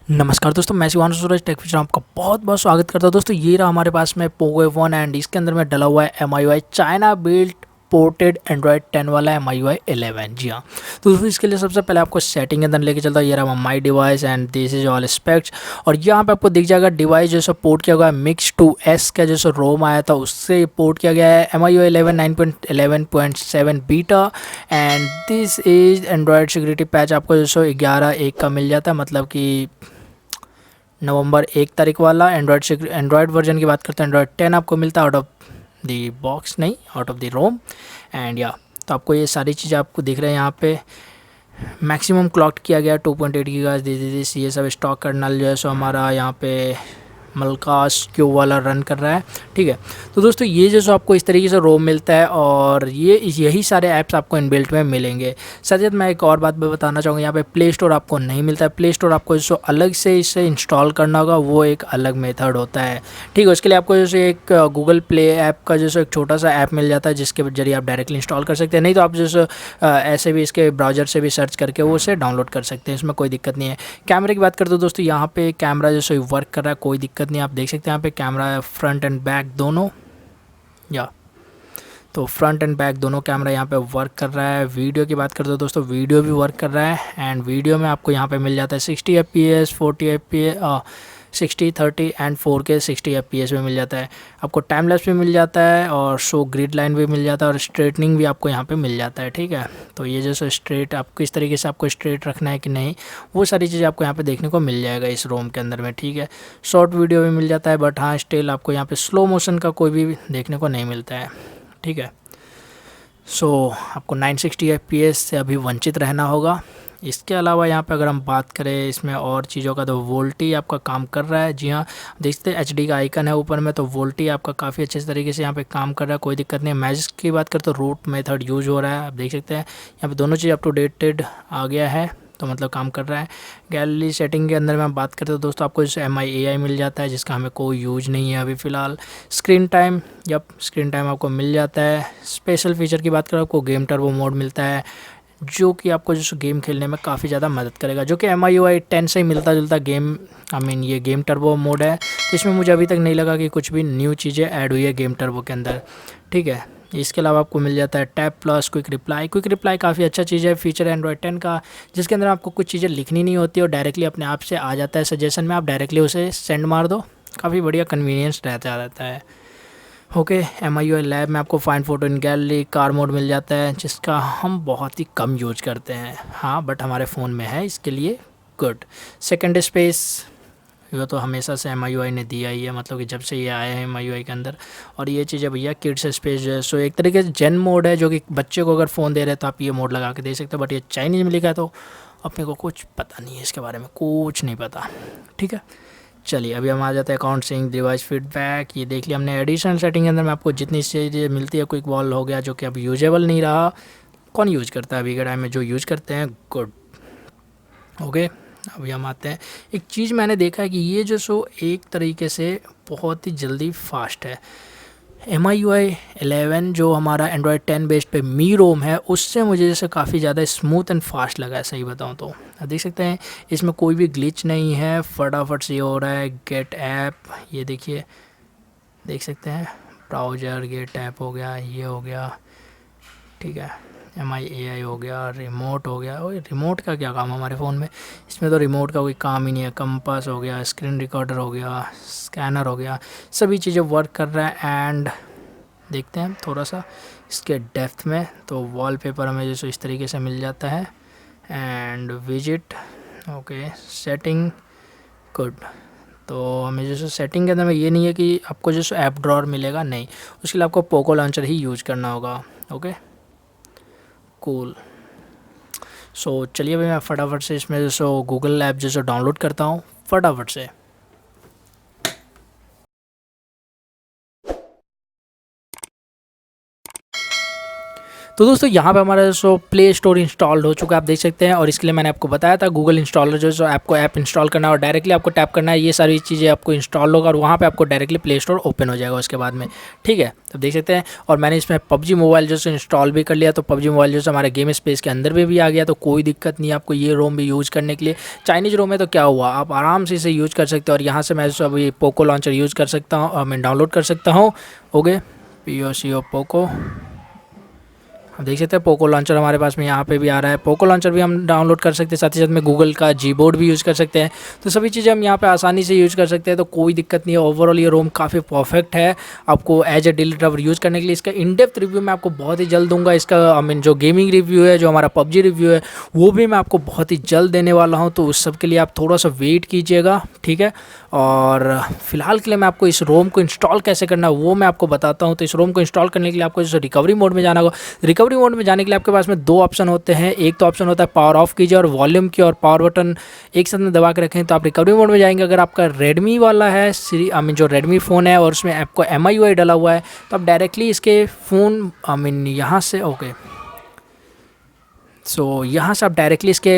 नमस्कार दोस्तों, मैं शिवानशु टेक में आपका बहुत बहुत स्वागत करता हूं। दोस्तों ये रहा हमारे पास में पोको फ़ोन एंड इसके अंदर में डला हुआ है MIUI China built ported Android 10 वाला MIUI 11। जी हाँ, तो दोस्तों इसके लिए सबसे पहले आपको सेटिंग के अंदर लेके चलता है। ये रहा my device and this is all specs. और यहाँ पे आपको दिख जाएगा डिवाइस जैसा पोर्ट किया गया है MIX2S का जैसा रोम आया था उससे पोर्ट किया गया है MIUI 11 9.11.7 beta. And this is Android security patch आपको जैसे 11/1 का मिल जाता है, मतलब कि नवंबर 1 तारीख वाला। एंड्रॉयड वर्जन की बात करते हैं, एंड्रॉयड 10 आपको मिलता है आउट ऑफ दी बॉक्स, नहीं out of the ROM. And या तो आपको ये सारी चीज़ें आपको दिख रहे हैं यहाँ पे। मैक्सिमम क्लॉक किया गया 2.8 गीगाहर्ट्ज़ दिस ये सब स्टॉक कर्नल जो है सो हमारा यहाँ पे मलकास क्यू वाला रन कर रहा है। ठीक है, तो दोस्तों ये जो आपको इस तरीके से रोम मिलता है और यही सारे ऐप्स आपको इनबिल्ट में मिलेंगे। साथ ही मैं एक और बात भी बताना चाहूँगा, यहाँ पे प्ले स्टोर आपको नहीं मिलता है। प्ले स्टोर आपको जो अलग से इसे इंस्टॉल करना होगा, वो एक अलग मेथड होता है। ठीक है, उसके लिए आपको जैसे एक गूगल प्ले ऐप का जैसे एक छोटा सा ऐप मिल जाता है जिसके जरिए आप डायरेक्टली इंस्टॉल कर सकते हैं। नहीं तो आप जैसे ऐसे भी इसके ब्राउज़र से भी सर्च करके वो उसे डाउनलोड कर सकते हैं, इसमें कोई दिक्कत नहीं है। कैमरे की बात करते हो दोस्तों, यहाँ पे कैमरा जैसे वर्क कर रहा है, कोई दिक्कत नहीं। आप देख सकते हैं यहाँ पे कैमरा फ्रंट एंड बैक दोनों, या तो फ्रंट एंड बैक दोनों कैमरा यहाँ पे वर्क कर रहा है। वीडियो की बात करते हो दोस्तों, वीडियो भी वर्क कर रहा है। एंड वीडियो में आपको यहाँ पे मिल जाता है 60 FPS 40 FPS 60 30 and 4K 60 FPS में मिल जाता है। आपको टाइम लैप्स भी मिल जाता है और शो ग्रिड लाइन भी मिल जाता है और स्ट्रेटनिंग भी आपको यहाँ पे मिल जाता है। ठीक है, तो ये जैसे स्ट्रेट आपको किस तरीके से आपको स्ट्रेट रखना है कि नहीं, वो सारी चीज़ें आपको यहाँ पे देखने को मिल जाएगा इस रोम के अंदर में। ठीक है, शॉर्ट वीडियो भी मिल जाता है, बट हाँ स्टिल आपको यहाँ पे स्लो मोशन का कोई भी देखने को नहीं मिलता है। ठीक है, आपको 960 FPS से अभी वंचित रहना होगा। इसके अलावा यहाँ पे अगर हम बात करें इसमें और चीज़ों का, तो वोल्टी आपका काम कर रहा है। जी हाँ, देखते हैं HD का आइकन है ऊपर में, तो वोल्टी आपका काफ़ी अच्छे तरीके से यहाँ पे काम कर रहा है, कोई दिक्कत नहीं है। मैजिस्क की बात करें तो रूट मेथड यूज हो रहा है, आप देख सकते हैं यहाँ पे दोनों चीज़ अप टू डेटेड आ गया है, तो मतलब काम कर रहा है। गैलरी सेटिंग के अंदर में हम बात करते हैं दोस्तों, आपको जैसे MIUI मिल जाता है जिसका हमें कोई यूज नहीं है अभी फ़िलहाल। स्क्रीन टाइम, जब स्क्रीन टाइम आपको मिल जाता है। स्पेशल फीचर की बात करें, आपको गेम टर्बो मोड मिलता है जो कि आपको जो गेम खेलने में काफ़ी ज़्यादा मदद करेगा, जो कि MIUI 10 से ही मिलता जुलता गेम ये गेम टर्बो मोड है। इसमें मुझे अभी तक नहीं लगा कि कुछ भी न्यू चीज़ें ऐड हुई है गेम टर्बो के अंदर। ठीक है, इसके अलावा आपको मिल जाता है टैब प्लस क्विक रिप्लाई काफ़ी अच्छा चीज़ है, फीचर है एंड्रॉयड 10 का, जिसके अंदर आपको कुछ चीज़ें लिखनी नहीं होती और डायरेक्टली अपने आप से आ जाता है सजेशन में, आप डायरेक्टली उसे सेंड मार दो, काफ़ी बढ़िया कन्वीनियंस रहता है। ओके, MIUI लैब में आपको फाइंड फोटो इन गैलरी कार मोड मिल जाता है, जिसका हम बहुत ही कम यूज करते हैं, हाँ बट हमारे फ़ोन में है इसके लिए गुड। सेकेंड स्पेस, ये तो हमेशा से MIUI ने दिया ही है, मतलब कि जब से ये आया है MIUI के अंदर। और ये चीज़ है भैया किड्स स्पेस जो है सो एक तरीके से जेन मोड है, जो कि बच्चे को अगर फ़ोन दे रहे हैं तो आप ये मोड लगा के दे सकते हो, बट ये चाइनीज़ में लिखा है तो अपने को कुछ पता नहीं है इसके बारे में, कुछ नहीं पता। ठीक है, चलिए अभी हम आ जाते हैं अकाउंट सिंक डिवाइस फीडबैक। ये देख लिया हमने एडिशनल सेटिंग के अंदर में आपको जितनी चीज़ें मिलती है, क्विक वॉल हो गया जो कि अब यूजेबल नहीं रहा, कौन यूज़ करता है अभी के टाइम में, जो यूज़ करते हैं गुड। ओके, अभी हम आते हैं, एक चीज़ मैंने देखा है कि ये जो सो एक तरीके से बहुत ही जल्दी फास्ट है। MIUI 11 जो हमारा एंड्रॉयड 10 बेस्ड पे मी रोम है, उससे मुझे जैसे काफ़ी ज़्यादा स्मूथ एंड फास्ट लगा है, सही बताऊँ तो। आप देख सकते हैं इसमें कोई भी ग्लिच नहीं है, फटाफट से ये हो रहा है। गेट ऐप, ये देखिए देख सकते हैं, ब्राउज़र गेट ऐप हो गया, ये हो गया। ठीक है, MIUI हो गया, रिमोट हो गया। और रिमोट का क्या काम हमारे फ़ोन में, इसमें तो रिमोट का कोई काम ही नहीं है। कंपास हो गया, स्क्रीन रिकॉर्डर हो गया, स्कैनर हो गया, सभी चीज़ें वर्क कर रहा है। एंड देखते हैं थोड़ा सा इसके डेप्थ में, तो वॉलपेपर हमें जैसे इस तरीके से मिल जाता है। And visit, okay, setting good. तो हमें जैसे सेटिंग के अंदर में ये नहीं है कि आपको जैसे ऐप ड्रॉअर मिलेगा, नहीं, उसके लिए आपको पोको लॉन्चर ही यूज़ करना होगा। Okay cool. चलिए भाई मैं फटाफट से इसमें जैसे गूगल ऐप जैसे डाउनलोड करता हूँ फटाफट से। तो दोस्तों यहाँ पे हमारा जो प्ले स्टोर इंस्टॉल्ड हो चुका है, आप देख सकते हैं। और इसके लिए मैंने आपको बताया था गूगल इंस्टॉलर जो आपको ऐप इंस्टॉल करना है और डायरेक्टली आपको टैप करना है, ये सारी चीज़ें आपको इंस्टॉल होगा और वहाँ पे आपको डायरेक्टली प्ले स्टोर ओपन हो जाएगा उसके बाद में, ठीक है। तो देख सकते हैं। और मैंने इसमें पबजी मोबाइल जो इंस्टॉल भी कर लिया, तो पबजी मोबाइल जो हमारे गेम स्पेस के अंदर भी आ गया, तो कोई दिक्कत नहीं है आपको ये रोम भी यूज़ करने के लिए। चाइनीज़ रोम है तो क्या हुआ, आप आराम से इसे यूज़ कर सकते हो। और यहाँ से मैं अभी पोको लॉन्चर यूज़ कर सकता हूँ, मैं डाउनलोड कर सकता हूँ। ओके, POCO पोको, आप देख सकते हैं पोको लॉन्चर हमारे पास में यहाँ पे भी आ रहा है। पोको लॉन्चर भी हम डाउनलोड कर सकते हैं, साथ ही साथ में गूगल का जीबोर्ड भी यूज़ कर सकते हैं। तो सभी चीज़ें हम यहाँ पे आसानी से यूज़ कर सकते हैं, तो कोई दिक्कत नहीं है। ओवरऑल ये रोम काफ़ी परफेक्ट है आपको as a daily driver use करने के लिए। इसका इन डेप्थ रिव्यू मैं आपको बहुत ही जल्द दूंगा। इसका जो गेमिंग रिव्यू है, जो हमारा पबजी रिव्यू है, वो भी मैं आपको बहुत ही जल्द देने वाला हूँ। तो उस सब के लिए आप थोड़ा सा वेट कीजिएगा, ठीक है। और फिलहाल के लिए मैं आपको इस रोम को इंस्टॉल कैसे करना है वो मैं आपको बताता हूँ। तो इस रोम को इंस्टॉल करने के लिए आपको जैसे रिकवरी मोड में जाना होगा। रिकवरी मोड में जाने के लिए आपके पास में दो ऑप्शन होते हैं। एक तो ऑप्शन होता है पावर ऑफ कीजिए और वॉल्यूम की और पावर बटन एक साथ में दबा के रखें, तो आप रिकवरी मोड में जाएंगे। अगर आपका रेडमी वाला है जो रेडमी फ़ोन है और उसमें आपको MIUI डाला हुआ है, तो आप डायरेक्टली इसके फ़ोन यहाँ से यहाँ से आप डायरेक्टली इसके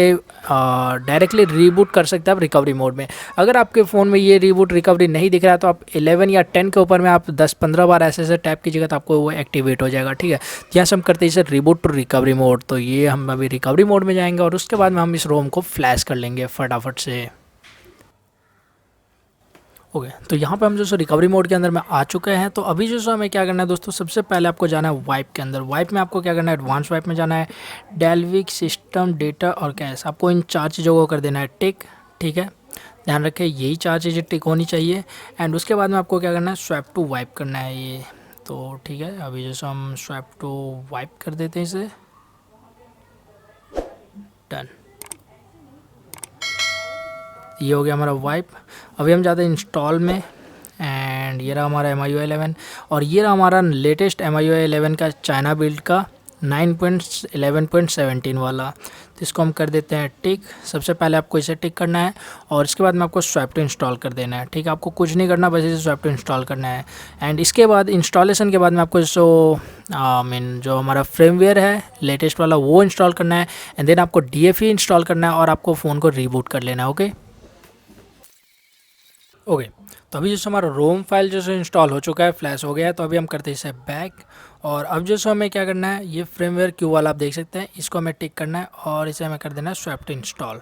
डायरेक्टली रीबूट कर सकते हैं आप रिकवरी मोड में। अगर आपके फ़ोन में ये रीबूट रिकवरी नहीं दिख रहा है, तो आप 11 या 10 के ऊपर में आप 10-15 बार ऐसे टैप कीजिएगा, तो आपको वो एक्टिवेट हो जाएगा, ठीक है। यहाँ से हम करते हैं इसे रीबूट टू रिकवरी मोड। तो ये हम अभी रिकवरी मोड में जाएंगे और उसके बाद में हम इस रोम को फ्लैश कर लेंगे फटाफट से। ओके, तो यहाँ पे हम जो रिकवरी मोड के अंदर में आ चुके हैं। तो अभी जो हमें क्या करना है दोस्तों, सबसे पहले आपको जाना है वाइप के अंदर। वाइप में आपको क्या करना है, एडवांस वाइप में जाना है। dalvik सिस्टम डेटा और कैश, आपको इन 4 चीज़ों को कर देना है टिक, ठीक है। ध्यान रखें यही 4 चीज़ें टिक होनी चाहिए। एंड उसके बाद में आपको क्या करना है, स्वैप टू वाइप करना है ये। तो ठीक है, अभी जैसे हम स्वैप टू वाइप कर देते हैं इसे, डन। ये हो गया हमारा वाइप। अभी हम जाते हैं इंस्टॉल में एंड ये रहा हमारा MIUI 11 और ये रहा हमारा लेटेस्ट MIUI 11 का चाइना बिल्ड का 9.11.17 वाला। तो इसको हम कर देते हैं टिक। सबसे पहले आपको इसे टिक करना है और इसके बाद में आपको स्वैप टू इंस्टॉल कर देना है, ठीक है। आपको कुछ नहीं करना, बस इसे स्वैप टू इंस्टॉल करना है। एंड इसके बाद इंस्टॉलेशन के बाद में आपको जो हमारा फ्रेमवेयर है लेटेस्ट वाला वो इंस्टॉल करना है। एंड देन आपको DFE इंस्टॉल करना है और आपको फ़ोन को रीबूट कर लेना है। ओके, तो अभी जैसे हमारा रोम फाइल जैसे इंस्टॉल हो चुका है, फ्लैश हो गया है। तो अभी हम करते हैं इसे बैक और अब जैसे हमें क्या करना है, ये फ्रेमवेयर क्यू वाला आप देख सकते हैं, इसको हमें टिक करना है और इसे हमें कर देना है स्वैप टू इंस्टॉल।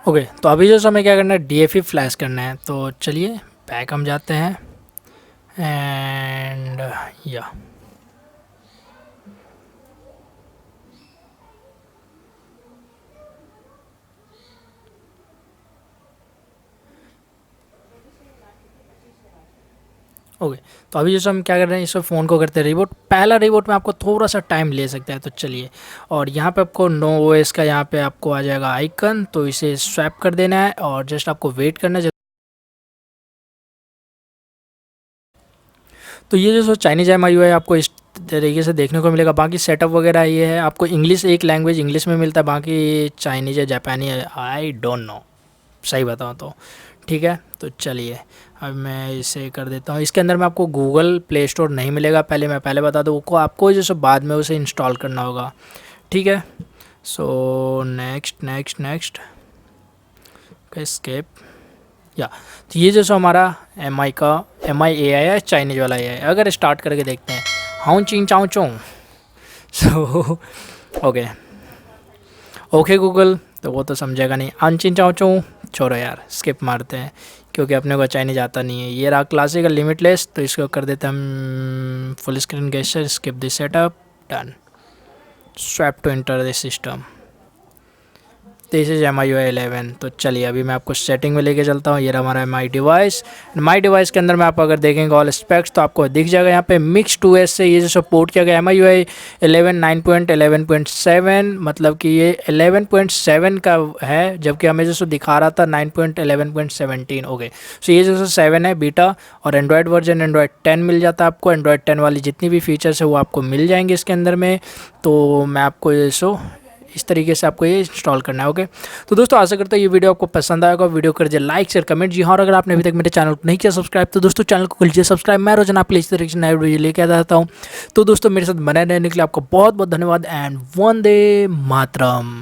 ओके, तो अभी जैसे हमें क्या करना है, DFE फ्लैश करना है। तो चलिए बैक हम जाते हैं एंड या ओके, तो अभी जैसे हम क्या कर रहे हैं, इस फ़ोन को करते हैं रिबूट। पहला रिबूट में आपको थोड़ा सा टाइम ले सकता है, तो चलिए। और यहाँ पे आपको नो OS का यहाँ पे आपको आ जाएगा आइकन, तो इसे स्वैप कर देना है और जस्ट आपको वेट करना है। तो ये जो चाइनीज़ MIUI आपको इस तरीके से देखने को मिलेगा। बाकी सेटअप वगैरह ये है, आपको इंग्लिश एक लैंग्वेज इंग्लिश में मिलता है, बाकी चाइनीज़ है जापानी है, आई डोंट नो सही बताऊँ तो, ठीक है। तो चलिए अब मैं इसे कर देता हूँ। इसके अंदर में आपको गूगल प्ले स्टोर नहीं मिलेगा, मैं पहले बता दूँ को आपको, जैसे बाद में उसे इंस्टॉल करना होगा, ठीक है। सो नेक्स्ट स्केप या। तो ये जैसे हमारा MIUI है, चाइनीज वाला AI। अगर स्टार्ट करके देखते हैं, हाउ चिंग चाऊ चों। सो ओके गूगल, तो वो तो समझेगा नहीं। अनचिन चाऊ चों, छोड़ो यार, स्किप मारते हैं क्योंकि अपने को चाइनीज आता नहीं है। ये रहा क्लासिकल लिमिटलेस, तो इसको कर देते हम full screen gesture, skip this setup, done. Swap to enter this system. This is MIUI 11। तो चलिए अभी मैं आपको सेटिंग में लेके चलता हूँ। ये रहा हमारा माई डिवाइस के अंदर में आप अगर देखेंगे ऑल स्पेक्स, तो आपको दिख जाएगा यहाँ पे मिक्स 2S से ये जो सपोर्ट किया गया MIUI 11 9.11.7, मतलब कि ये 11.7 का है, जबकि हमें जैसे दिखा रहा था 9.11.17। ओके, सो ये जैसे 7 है बीटा, और एंड्रॉयड वर्जन एंड्रॉयड 10 मिल जाता है आपको। एंड्रॉयड 10 वाली जितनी भी फीचर्स है वो आपको मिल जाएंगे इसके अंदर में। तो मैं आपको ये इस तरीके से आपको ये इंस्टॉल करना है। ओके, तो दोस्तों आशा करता हूँ ये वीडियो आपको पसंद आएगा। वीडियो कर दीजिए लाइक शेयर कमेंट। जी हाँ, और अगर आपने अभी तक मेरे चैनल को नहीं किया सब्सक्राइब तो दोस्तों चैनल को कर लीजिए सब्सक्राइब। मैं रोजाना आपके लिए इस तरीके से नए वीडियो लेके आता हूँ। तो दोस्तों मेरे साथ बने रहने के लिए आपको बहुत बहुत धन्यवाद एंड वंदे मातरम।